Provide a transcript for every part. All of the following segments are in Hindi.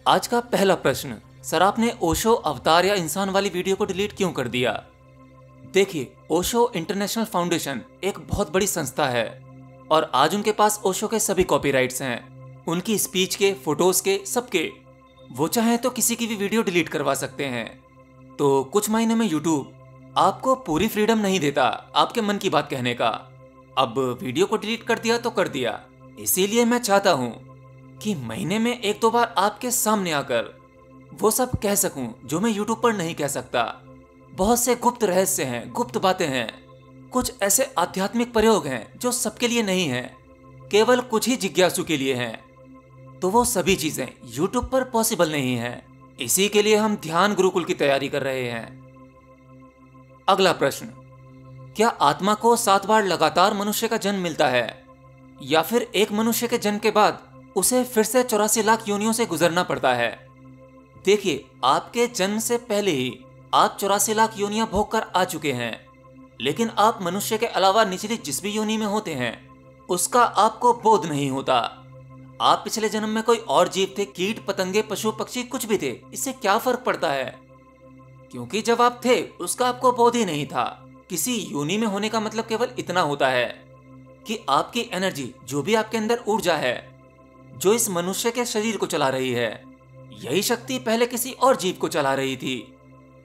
आज का पहला प्रश्न, सर आपने ओशो अवतार या इंसान वाली वीडियो को डिलीट क्यों कर दिया? देखिए, ओशो इंटरनेशनल फाउंडेशन एक बहुत बड़ी संस्था है और आज उनके पास ओशो के सभी कॉपीराइट्स हैं, उनकी स्पीच के, फोटोज के, सबके। वो चाहें तो किसी की भी वीडियो डिलीट करवा सकते हैं। तो कुछ महीने में यूट्यूब आपको पूरी फ्रीडम नहीं देता आपके मन की बात कहने का। अब वीडियो को डिलीट कर दिया तो कर दिया, इसीलिए मैं चाहता हूं कि महीने में एक दो बार आपके सामने आकर वो सब कह सकूं जो मैं यूट्यूब पर नहीं कह सकता। बहुत से गुप्त रहस्य हैं, गुप्त बातें हैं, कुछ ऐसे आध्यात्मिक प्रयोग हैं जो सबके लिए नहीं हैं, केवल कुछ ही जिज्ञासु के लिए हैं। तो वो सभी चीजें यूट्यूब पर पॉसिबल नहीं हैं। इसी के लिए हम ध्यान गुरुकुल की तैयारी कर रहे हैं। अगला प्रश्न, क्या आत्मा को 7 बार लगातार मनुष्य का जन्म मिलता है या फिर एक मनुष्य के जन्म के बाद उसे फिर से 84 लाख योनियों से गुजरना पड़ता है? देखिए, आपके जन्म से पहले ही आप 84 लाख योनियां भोग कर आ चुके हैं, लेकिन आप मनुष्य के अलावा निचली जिस भी योनि में होते हैं उसका आपको बोध नहीं होता। आप पिछले जन्म में कोई और जीव थे, कीट पतंगे, पशु पक्षी, कुछ भी थे, इससे क्या फर्क पड़ता है? क्योंकि जब आप थे उसका आपको बोध ही नहीं था। किसी योनि में होने का मतलब केवल इतना होता है कि आपकी एनर्जी, जो भी आपके अंदर ऊर्जा है, जो इस मनुष्य के शरीर को चला रही है, यही शक्ति पहले किसी और जीव को चला रही थी।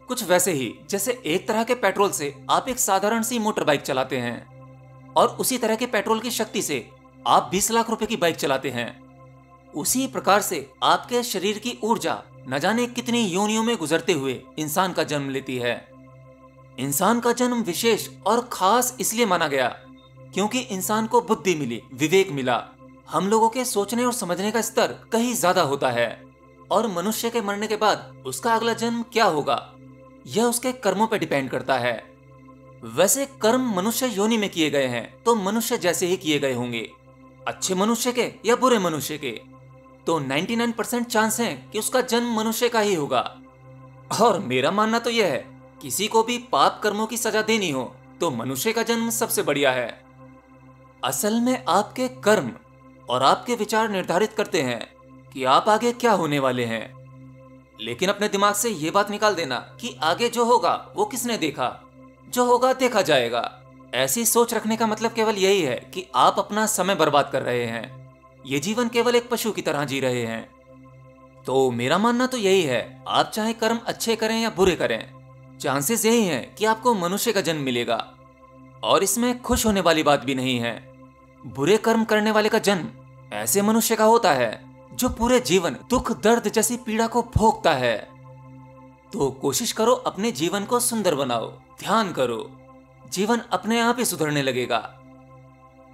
कुछ वैसे ही जैसे एक तरह के पेट्रोल से आप एक साधारण सी मोटर बाइक चलाते हैं और उसी तरह के पेट्रोल की शक्ति से आप 20 लाख रुपए की बाइक चलाते हैं। उसी प्रकार से आपके शरीर की ऊर्जा न जाने कितनी योनियों में गुजरते हुए इंसान का जन्म लेती है। इंसान का जन्म विशेष और खास इसलिए माना गया क्योंकि इंसान को बुद्धि मिली, विवेक मिला। हम लोगों के सोचने और समझने का स्तर कहीं ज्यादा होता है और मनुष्य के मरने के बाद उसका अगला जन्म क्या होगा यह उसके कर्मों पर डिपेंड करता है। वैसे कर्म मनुष्य योनि में किए गए हैं तो मनुष्य जैसे ही किए गए होंगे, अच्छे मनुष्य के या बुरे मनुष्य के, तो 99% चांस है कि उसका जन्म मनुष्य का ही होगा। और मेरा मानना तो यह है, किसी को भी पाप कर्मों की सजा देनी हो तो मनुष्य का जन्म सबसे बढ़िया है। असल में आपके कर्म और आपके विचार निर्धारित करते हैं कि आप आगे क्या होने वाले हैं। लेकिन अपने दिमाग से यह बात निकाल देना कि आगे जो होगा वो किसने देखा, जो होगा देखा जाएगा। ऐसी सोच रखने का मतलब केवल यही है कि आप अपना समय बर्बाद कर रहे हैं, ये जीवन केवल एक पशु की तरह जी रहे हैं। तो मेरा मानना तो यही है, आप चाहे कर्म अच्छे करें या बुरे करें, चांसेस यही हैं कि आपको मनुष्य का जन्म मिलेगा। और इसमें खुश होने वाली बात भी नहीं है। बुरे कर्म करने वाले का जन्म ऐसे मनुष्य का होता है जो पूरे जीवन दुख, दर्द जैसी पीड़ा को भोगता है। तो कोशिश करो अपने जीवन को सुंदर बनाओ, ध्यान करो, जीवन अपने आप ही सुधरने लगेगा।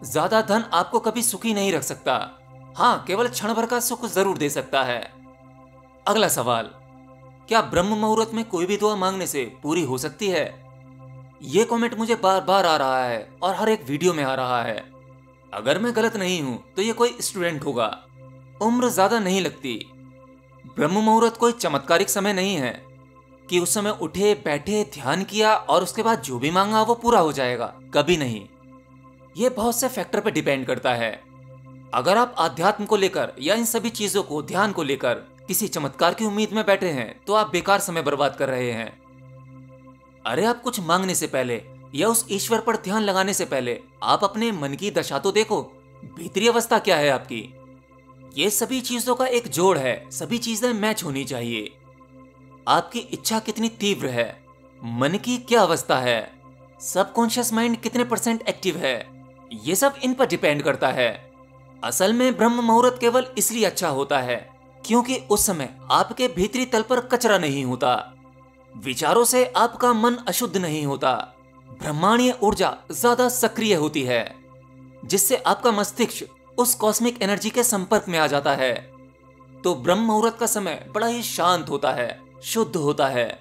ज्यादा धन आपको कभी सुखी नहीं रख सकता, हाँ केवल क्षण भर का सुख जरूर दे सकता है। अगला सवाल, क्या ब्रह्म मुहूर्त में कोई भी दुआ मांगने से पूरी हो सकती है? ये कमेंट मुझे बार बार आ रहा है और हर एक वीडियो में आ रहा है। अगर मैं गलत नहीं हूं तो ये कोई स्टूडेंट होगा, उम्र ज्यादा नहीं लगती। ब्रह्म मुहूर्त कोई चमत्कारिक समय नहीं है कि उस समय उठे, बैठे, ध्यान किया और उसके बाद जो भी मांगा वो पूरा हो जाएगा, कभी नहीं। ये बहुत से फैक्टर पर डिपेंड करता है। अगर आप आध्यात्म को लेकर या इन सभी चीजों को, ध्यान को लेकर किसी चमत्कार की उम्मीद में बैठे हैं तो आप बेकार समय बर्बाद कर रहे हैं। अरे आप कुछ मांगने से पहले या उस ईश्वर पर ध्यान लगाने से पहले आप अपने मन की दशा तो देखो, भीतरी अवस्था क्या है आपकी। ये सभी चीजों का एक जोड़ है, सभी चीजें मैच होनी चाहिए। आपकी इच्छा कितनी तीव्र है, मन की क्या अवस्था है, सबकॉन्शियस माइंड कितने % एक्टिव है, ये सब इन पर डिपेंड करता है। असल में ब्रह्म मुहूर्त केवल इसलिए अच्छा होता है क्योंकि उस समय आपके भीतरी तल पर कचरा नहीं होता, विचारों से आपका मन अशुद्ध नहीं होता, ब्रह्मांडीय ऊर्जा ज्यादा सक्रिय होती है, जिससे आपका मस्तिष्क उस कॉस्मिक एनर्जी के संपर्क में आ जाता है। तो ब्रह्म मुहूर्त का समय बड़ा ही शांत होता है, शुद्ध होता है।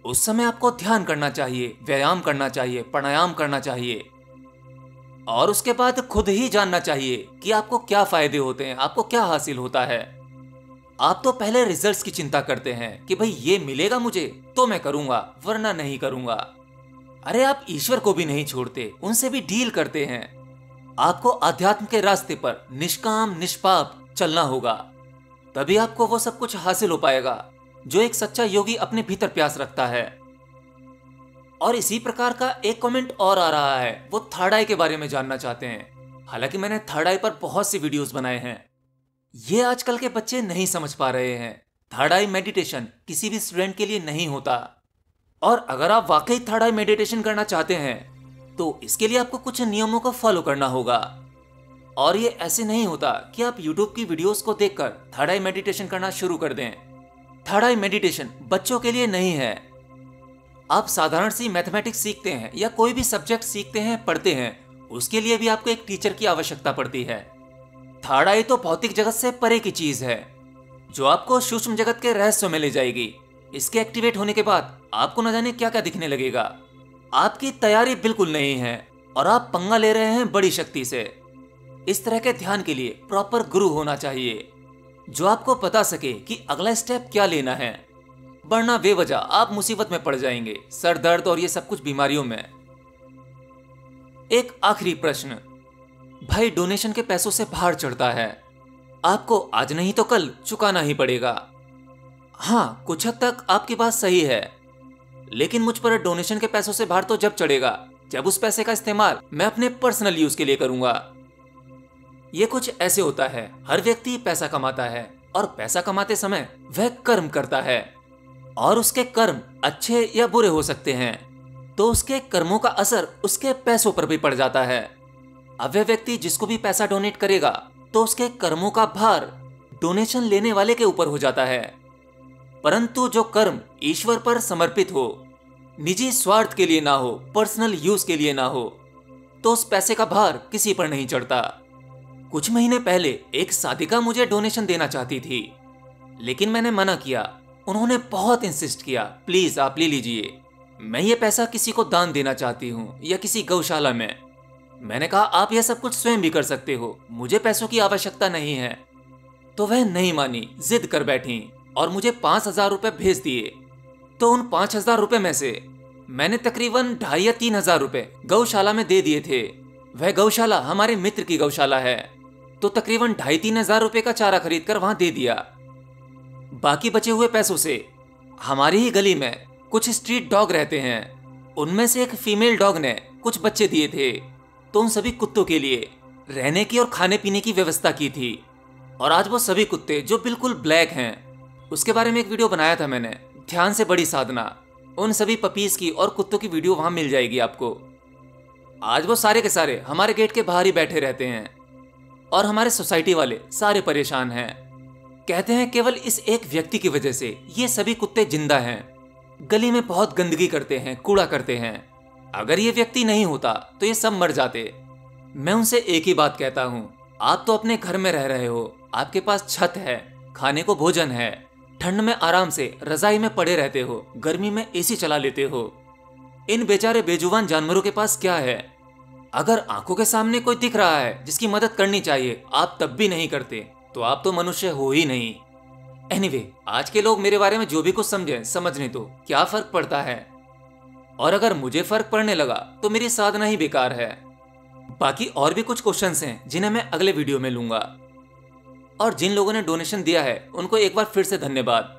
उस समय आपको ध्यान करना चाहिए, व्यायाम करना चाहिए, प्राणायाम करना चाहिए और उसके बाद खुद ही जानना चाहिए कि आपको क्या फायदे होते हैं, आपको क्या हासिल होता है। आप तो पहले रिजल्ट्स की चिंता करते हैं कि भाई ये मिलेगा मुझे तो मैं करूंगा वरना नहीं करूंगा। अरे आप ईश्वर को भी नहीं छोड़ते, उनसे भी डील करते हैं। आपको आध्यात्म के रास्ते पर निष्काम निष्पाप चलना होगा, तभी आपको वो सब कुछ हासिल हो पाएगा जो एक सच्चा योगी अपने भीतर प्यास रखता है। और इसी प्रकार का एक कमेंट और आ रहा है, वो थर्ड आई के बारे में जानना चाहते हैं। हालांकि मैंने थर्ड आई पर बहुत सी वीडियोस बनाए हैं, ये आजकल के बच्चे नहीं समझ पा रहे हैं। थर्ड आई मेडिटेशन किसी भी स्टूडेंट के लिए नहीं होता, और अगर आप वाकई थर्ड आई मेडिटेशन करना चाहते हैं तो इसके लिए आपको कुछ नियमों को फॉलो करना होगा। और ये ऐसे नहीं होता कि आप YouTube की वीडियोस को देखकर थर्ड आई मेडिटेशन करना शुरू कर दें। थर्ड आई मेडिटेशन बच्चों के लिए नहीं है। आप साधारण सी मैथमेटिक्स सीखते हैं या कोई भी सब्जेक्ट सीखते हैं, पढ़ते हैं, उसके लिए भी आपको एक टीचर की आवश्यकता पड़ती है। थर्ड आई तो भौतिक जगत से परे की चीज है जो आपको सूक्ष्म जगत के रहस्यों में ले जाएगी। इसके एक्टिवेट होने के बाद आपको न जाने क्या क्या दिखने लगेगा। आपकी तैयारी बिल्कुल नहीं है और आप पंगा ले रहे हैं बड़ी शक्ति से। इस तरह के ध्यान के लिए प्रॉपर गुरु होना चाहिए जो आपको बता सके कि अगला स्टेप क्या लेना है, वरना बेवजह आप मुसीबत में पड़ जाएंगे, सर दर्द और ये सब कुछ बीमारियों में। एक आखिरी प्रश्न, भाई डोनेशन के पैसों से बाहर चढ़ता है, आपको आज नहीं तो कल चुकाना ही पड़ेगा। हाँ, कुछ हद तक आपकी बात सही है, लेकिन मुझ पर डोनेशन के पैसों से बाहर तो जब चढ़ेगा जब उस पैसे का इस्तेमाल मैं अपने पर्सनल यूज के लिए करूंगा। ये कुछ ऐसे होता है, हर व्यक्ति पैसा कमाता है और पैसा कमाते समय वह कर्म करता है और उसके कर्म अच्छे या बुरे हो सकते हैं, तो उसके कर्मों का असर उसके पैसों पर भी पड़ जाता है। अब वह व्यक्ति जिसको भी पैसा डोनेट करेगा तो उसके कर्मों का भार डोनेशन लेने वाले के ऊपर हो जाता है। परंतु जो कर्म ईश्वर पर समर्पित हो, निजी स्वार्थ के लिए ना हो, पर्सनल यूज के लिए ना हो, तो उस पैसे का भार किसी पर नहीं चढ़ता। कुछ महीने पहले एक साधिका मुझे डोनेशन देना चाहती थी, लेकिन मैंने मना किया। उन्होंने बहुत इंसिस्ट किया, प्लीज आप ले लीजिए, मैं ये पैसा किसी को दान देना चाहती हूँ या किसी गौशाला में। मैंने कहा आप यह सब कुछ स्वयं भी कर सकते हो, मुझे पैसों की आवश्यकता नहीं है। तो वह नहीं मानी, जिद कर बैठी और मुझे 5,000 रुपए भेज दिए। तो उन 5,000 रुपए में से मैंने तकरीबन 2,500 या 3,000 रुपए गौशाला में दे दिए थे। वह गौशाला हमारे मित्र की गौशाला है, तो तकरीबन 2,500-3,000 रुपए का चारा खरीद कर वहां दे दिया। बाकी बचे हुए पैसों से हमारी ही गली में कुछ स्ट्रीट डॉग रहते हैं, उनमें से एक फीमेल डॉग ने कुछ बच्चे दिए थे, तो उन सभी कुत्तों के लिए रहने की और खाने पीने की व्यवस्था की थी। और आज वो सभी कुत्ते जो बिल्कुल ब्लैक हैं, उसके बारे में एक वीडियो बनाया था मैंने, ध्यान से बड़ी साधना। उन सभी पपीज की और कुत्तों की वीडियो वहां मिल जाएगी आपको। आज वो सारे के सारे हमारे गेट के बाहर ही बैठे रहते हैं और हमारे सोसाइटी वाले सारे परेशान हैं। कहते हैं केवल इस एक व्यक्ति की वजह से ये सभी कुत्ते जिंदा हैं। गली में बहुत गंदगी करते हैं, कूड़ा करते हैं। अगर ये व्यक्ति नहीं होता तो ये सब मर जाते। मैं उनसे एक ही बात कहता हूँ, आप तो अपने घर में रह रहे हो, आपके पास छत है, खाने को भोजन है, ठंड में आराम से रजाई में पड़े रहते हो, गर्मी में एसी चला लेते हो। इन बेचारे बेजुबान जानवरों के पास क्या है? अगर आंखों के सामने कोई दिख रहा है जिसकी मदद करनी चाहिए, आप तब भी नहीं करते, तो आप तो मनुष्य हो ही नहीं। एनीवे, आज के लोग मेरे बारे में जो भी कुछ समझे समझने दो, क्या फर्क पड़ता है? और अगर मुझे फर्क पड़ने लगा तो मेरी साधना ही बेकार है। बाकी और भी कुछ क्वेश्चंस हैं जिन्हें मैं अगले वीडियो में लूंगा। और जिन लोगों ने डोनेशन दिया है उनको एक बार फिर से धन्यवाद।